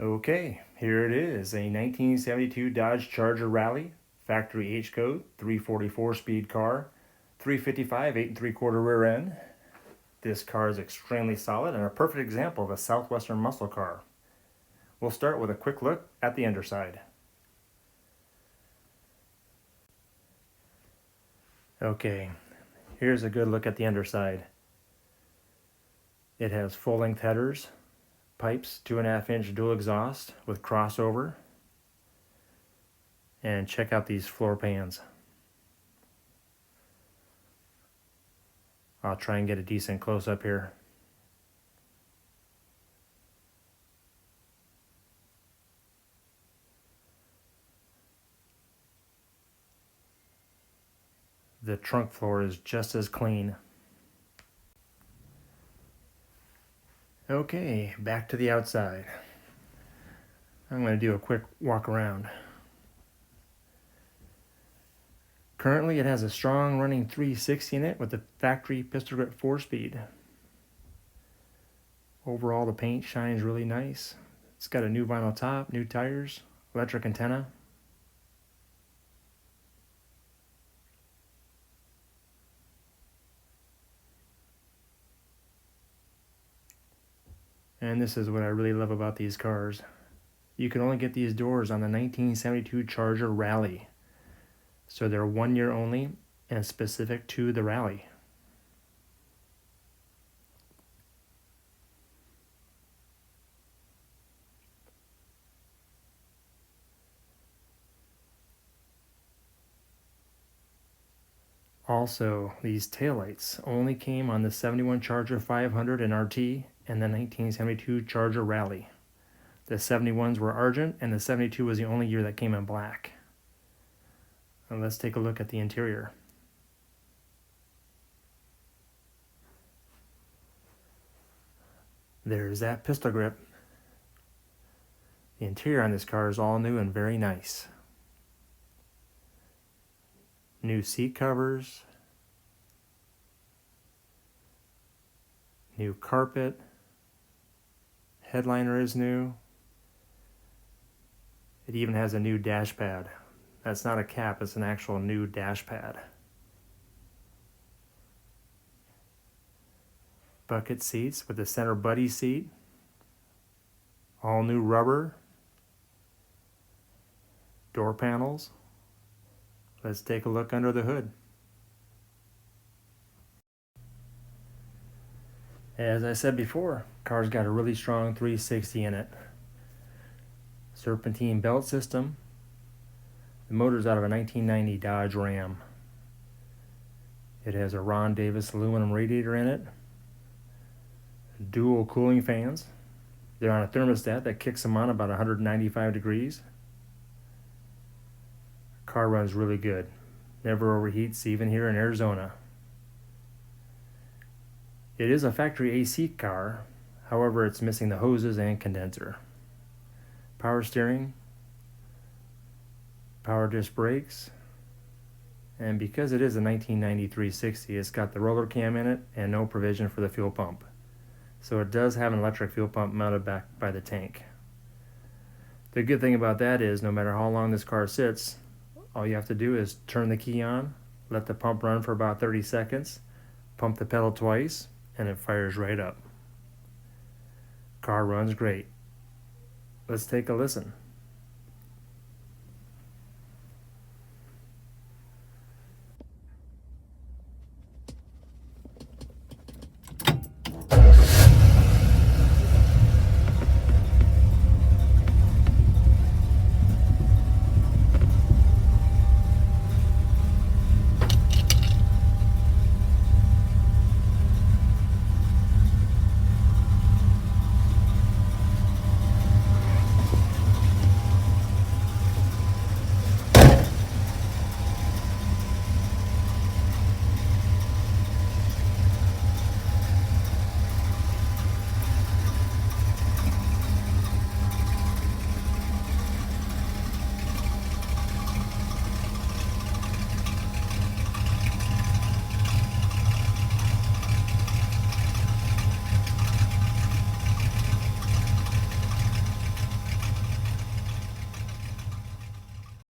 Okay, here it is, a 1972 Dodge Charger Rallye, factory H code, 344 speed car, 355 8 3/4 rear end. This car is extremely solid and a perfect example of a Southwestern muscle car. We'll start with a quick look at the underside. Okay, here's a good look at the underside. It has full-length headers, pipes, 2.5-inch dual exhaust with crossover, and check out these floor pans. I'll try and get a decent close-up here. The trunk floor is just as clean. Okay, back to the outside. I'm going to do a quick walk around. Currently it has a strong running 360 in it with the factory pistol grip 4-speed. Overall the paint shines really nice. It's got a new vinyl top, new tires, electric antenna. And this is what I really love about these cars. You can only get these doors on the 1972 Charger Rallye. So they're 1 year only and specific to the Rallye. Also, these taillights only came on the 71 Charger 500 and RT and the 1972 Charger Rallye. The 71s were argent and the 72 was the only year that came in black. And let's take a look at the interior. There's that pistol grip. The interior on this car is all new and very nice. New seat covers, new carpet, headliner is new. It even has a new dash pad. That's not a cap, it's an actual new dash pad. Bucket seats with the center buddy seat. All new rubber. Door panels. Let's take a look under the hood. As I said before, car's got a really strong 360 in it. Serpentine belt system. The motor's out of a 1990 Dodge Ram. It has a Ron Davis aluminum radiator in it. Dual cooling fans. They're on a thermostat that kicks them on about 195 degrees. Car runs really good. Never overheats, even here in Arizona. It is a factory AC car, however it's missing the hoses and condenser. Power steering, power disc brakes, and because it is a 1990 360, it's got the roller cam in it and no provision for the fuel pump. So it does have an electric fuel pump mounted back by the tank. The good thing about that is no matter how long this car sits, all you have to do is turn the key on, let the pump run for about 30 seconds, pump the pedal twice, and it fires right up. Car runs great. Let's take a listen.